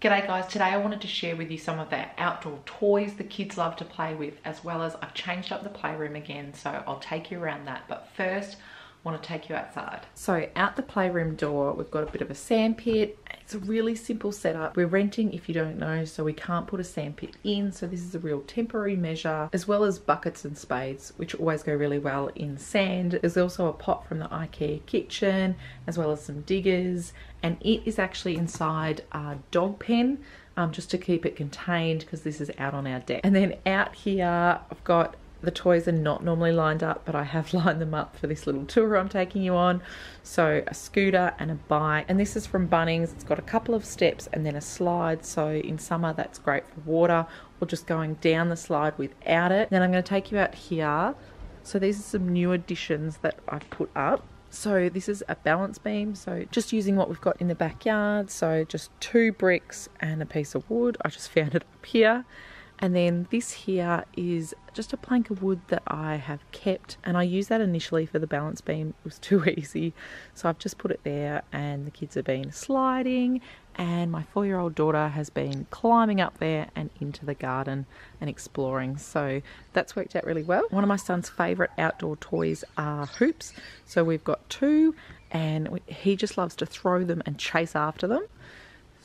G'day guys, today I wanted to share with you some of the outdoor toys the kids love to play with, as well as I've changed up the playroom again, so I'll take you around that. But first, I want to take you outside. So out the playroom door, we've got a bit of a sand pit. It's a really simple setup. We're renting, if you don't know, so we can't put a sand pit in, so this is a real temporary measure, as well as buckets and spades, which always go really well in sand. There's also a pot from the Ikea Kitchen, as well as some diggers, and it is actually inside our dog pen, just to keep it contained, because this is out on our deck. And then out here, I've got, the toys are not normally lined up, but I have lined them up for this little tour I'm taking you on. So a scooter and a bike, and this is from Bunnings. It's got a couple of steps and then a slide, so in summer that's great for water or just going down the slide without it. Then I'm going to take you out here. So these are some new additions that I've put up. So this is a balance beam, so just using what we've got in the backyard. So just 2 bricks and a piece of wood. I just found it up here. And then this here is just a plank of wood that I have kept, and I used that initially for the balance beam. It was too easy, so I've just put it there, and the kids have been sliding, and my 4-year-old daughter has been climbing up there and into the garden and exploring, so that's worked out really well. One of my son's favourite outdoor toys are hoops, so we've got 2, and he just loves to throw them and chase after them.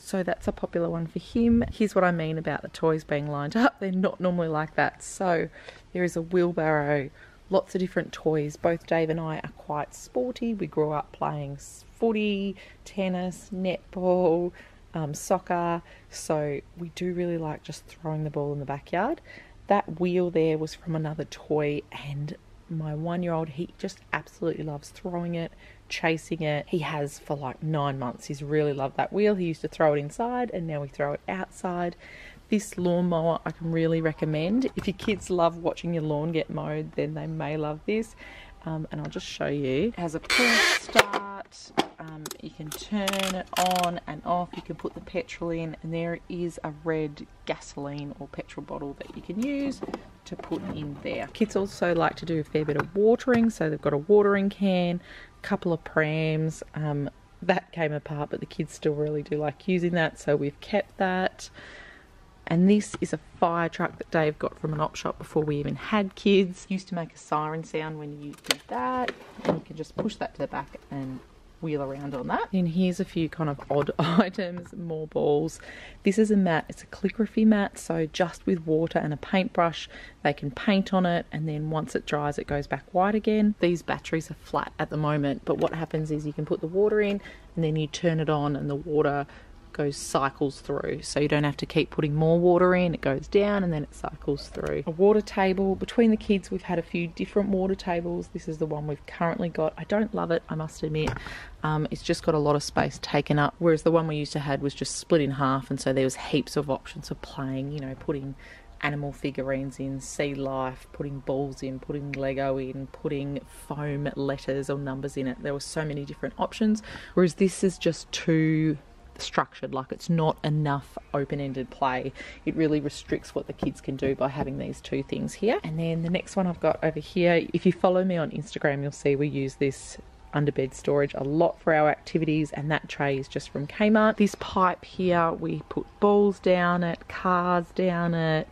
So that's a popular one for him. Here's what I mean about the toys being lined up. They're not normally like that. So there is a wheelbarrow, lots of different toys. Both Dave and I are quite sporty. We grew up playing footy, tennis, netball, soccer. So we do really like just throwing the ball in the backyard. That wheel there was from another toy, and my 1-year-old, he just absolutely loves throwing it, chasing it. He has for like 9 months. He's really loved that wheel. He used to throw it inside, and now we throw it outside. This lawnmower I can really recommend. If your kids love watching your lawn get mowed, then they may love this. And I'll just show you. It has a pull start. You can turn it on and off. You can put the petrol in, and there is a red gasoline or petrol bottle that you can use to put in there. Kids also like to do a fair bit of watering, so they've got a watering can, a couple of prams. That came apart, but the kids still really do like using that, so we've kept that. And this is a fire truck that Dave got from an op shop before we even had kids. Used to make a siren sound when you did that, and you can just push that to the back and wheel around on that. And here's a few kind of odd items, more balls. This is a mat, it's a calligraphy mat, so just with water and a paintbrush they can paint on it, and then once it dries it goes back white again. These batteries are flat at the moment, but what happens is you can put the water in and then you turn it on and the water cycles through, so you don't have to keep putting more water in. It goes down and then it cycles through. A water table. Between the kids we've had a few different water tables. This is the one we've currently got. I don't love it, I must admit. It's just got a lot of space taken up, whereas the one we used to have was just split in half, and so there was heaps of options of playing, you know, putting animal figurines in, sea life, putting balls in, putting Lego in, putting foam letters or numbers in it. There were so many different options, whereas this is just too structured. Like, it's not enough open-ended play. It really restricts what the kids can do by having these 2 things here. And then the next one I've got over here, if you follow me on Instagram, you'll see we use this underbed storage a lot for our activities, and that tray is just from Kmart. This pipe here, we put balls down it, cars down it,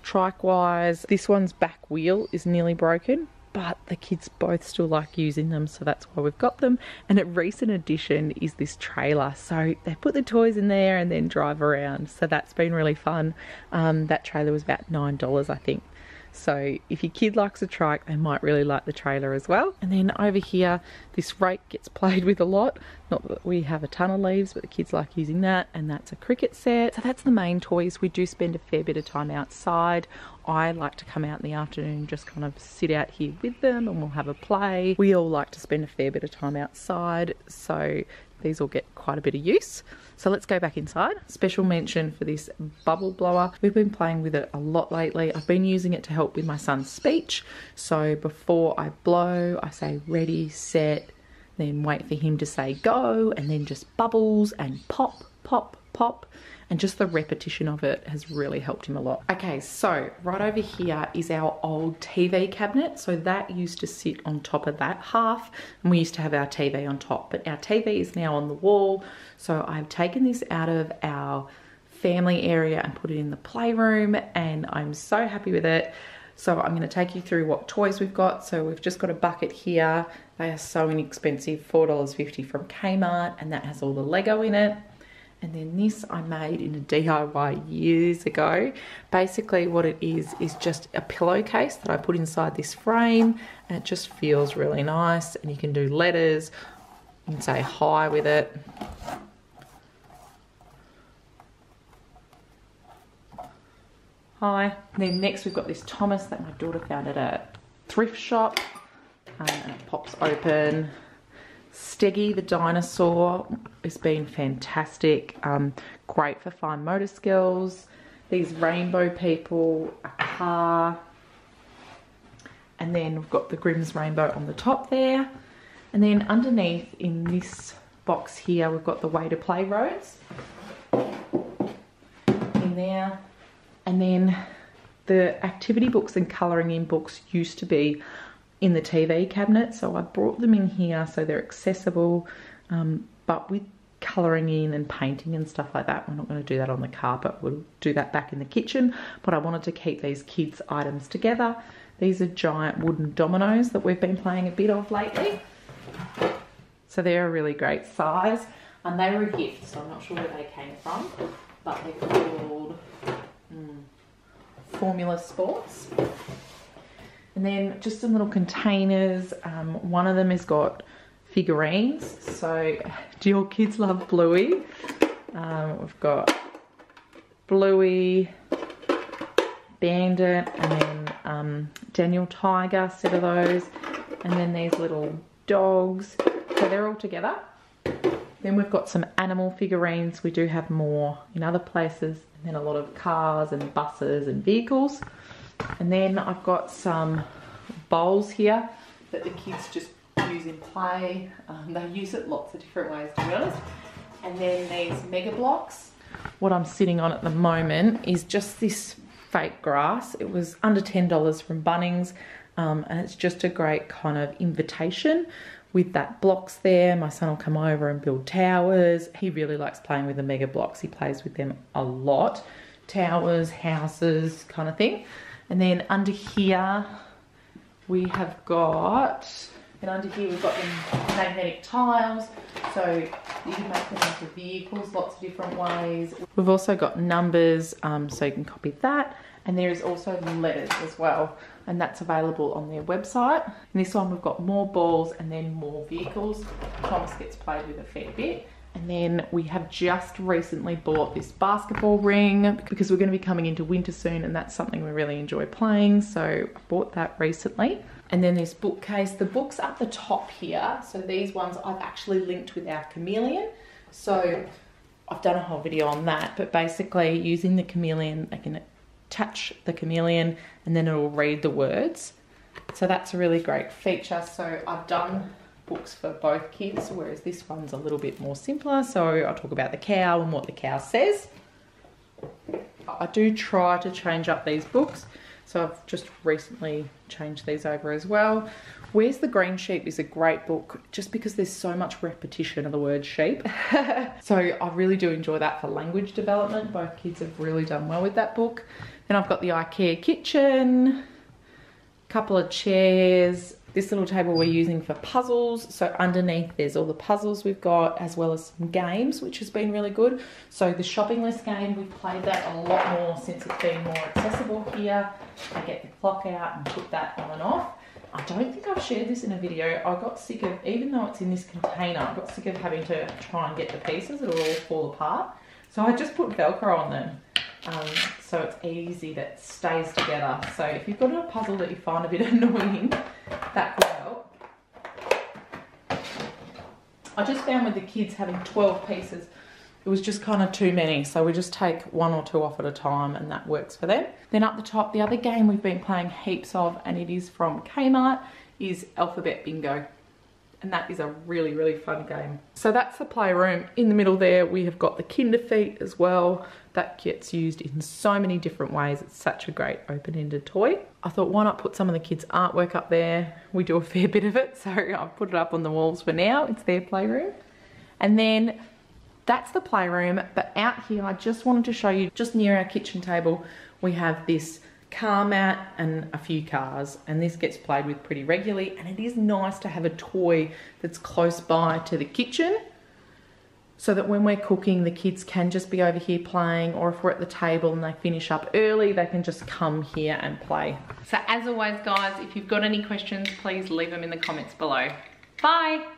trike wires. This one's back wheel is nearly broken, but the kids both still like using them, so that's why we've got them. And a recent addition is this trailer. So they put the toys in there and then drive around, so that's been really fun. That trailer was about $9, I think. So if your kid likes a trike, they might really like the trailer as well. And then over here, this rake gets played with a lot. Not that we have a ton of leaves, but the kids like using that, and that's a cricket set. So that's the main toys. We do spend a fair bit of time outside. I like to come out in the afternoon and just kind of sit out here with them, and we'll have a play. We all like to spend a fair bit of time outside, so these all get quite a bit of use. So let's go back inside. Special mention for this bubble blower. We've been playing with it a lot lately. I've been using it to help with my son's speech. So before I blow, I say ready, set, then wait for him to say go, and then just bubbles and pop, pop, pop. And just the repetition of it has really helped him a lot. Okay, so right over here is our old TV cabinet. So that used to sit on top of that half, and we used to have our TV on top, but our TV is now on the wall. So I've taken this out of our family area and put it in the playroom, and I'm so happy with it. So I'm going to take you through what toys we've got. So we've just got a bucket here. They are so inexpensive, $4.50 from Kmart, and that has all the Lego in it. And then this I made in a DIY years ago. Basically what it is just a pillowcase that I put inside this frame, and it just feels really nice, and you can do letters, you can say hi with it. Hi. And then next we've got this Thomas that my daughter found at a thrift shop, and it pops open. Steggy the dinosaur has been fantastic, great for fine motor skills. These rainbow people, a car, and then we've got the Grimm's rainbow on the top there. And then underneath in this box here we've got the way to play roads in there. And then the activity books and colouring in books used to be in the TV cabinet, so I brought them in here so they're accessible, but with colouring in and painting and stuff like that. We're not going to do that on the carpet, we'll do that back in the kitchen, but I wanted to keep these kids items together. These are giant wooden Dominos that we've been playing a bit of lately, so they're a really great size, and they were a gift, so I'm not sure where they came from, but they're called Formula Sports. And then just some little containers. One of them has got figurines. So do your kids love Bluey? We've got Bluey, Bandit, and then Daniel Tiger, set of those. And then these little dogs. So they're all together. Then we've got some animal figurines. We do have more in other places. And then a lot of cars and buses and vehicles. And then I've got some bowls here that the kids just use in play. They use it lots of different ways, to be honest. And then these mega blocks. What I'm sitting on at the moment is just this fake grass. It was under $10 from Bunnings, and it's just a great kind of invitation with that blocks there. My son will come over and build towers. He really likes playing with the mega blocks. He plays with them a lot. Towers, houses, kind of thing. And then under here we have got, the magnetic tiles. So you can make them into vehicles lots of different ways. We've also got numbers, so you can copy that. And there is also letters as well, and that's available on their website. In this one we've got more balls and then more vehicles. Thomas gets played with a fair bit. And then we have just recently bought this basketball ring because we're going to be coming into winter soon, and that's something we really enjoy playing. So I bought that recently. And then this bookcase, the books up the top here. So these ones I've actually linked with our chameleon. So I've done a whole video on that, but basically using the chameleon, I can attach the chameleon and then it will read the words. So that's a really great feature. So I've done books for both kids, whereas this one's a little bit more simpler. So I'll talk about the cow and what the cow says. I do try to change up these books, so I've just recently changed these over as well. Where's the Green Sheep is a great book just because there's so much repetition of the word sheep. So I really do enjoy that for language development. Both kids have really done well with that book. Then I've got the Ikea Kitchen, a couple of chairs, this little table we're using for puzzles. So underneath there's all the puzzles we've got, as well as some games, which has been really good. So the shopping list game, we've played that a lot more since it's been more accessible here. I get the clock out and put that on and off. I don't think I've shared this in a video. I got sick of, even though it's in this container, I got sick of having to try and get the pieces. It'll all fall apart. So I just put Velcro on them. So it's easy, that stays together. So if you've got a puzzle that you find a bit annoying, that could help. I just found with the kids having 12 pieces, it was just kind of too many. So we just take one or two off at a time and that works for them. Then up the top, the other game we've been playing heaps of, and it is from Kmart, is Alphabet Bingo. And that is a really, really fun game. So that's the playroom. In the middle there, we have got the Kinder Feet as well. That gets used in so many different ways. It's such a great open-ended toy. I thought, why not put some of the kids' artwork up there? We do a fair bit of it, so I've put it up on the walls for now. It's their playroom. And then that's the playroom. But out here, I just wanted to show you, just near our kitchen table, we have this car mat and a few cars, and this gets played with pretty regularly, and it is nice to have a toy that's close by to the kitchen so that when we're cooking, the kids can just be over here playing, or if we're at the table and they finish up early, they can just come here and play. So as always guys, if you've got any questions, please leave them in the comments below. Bye!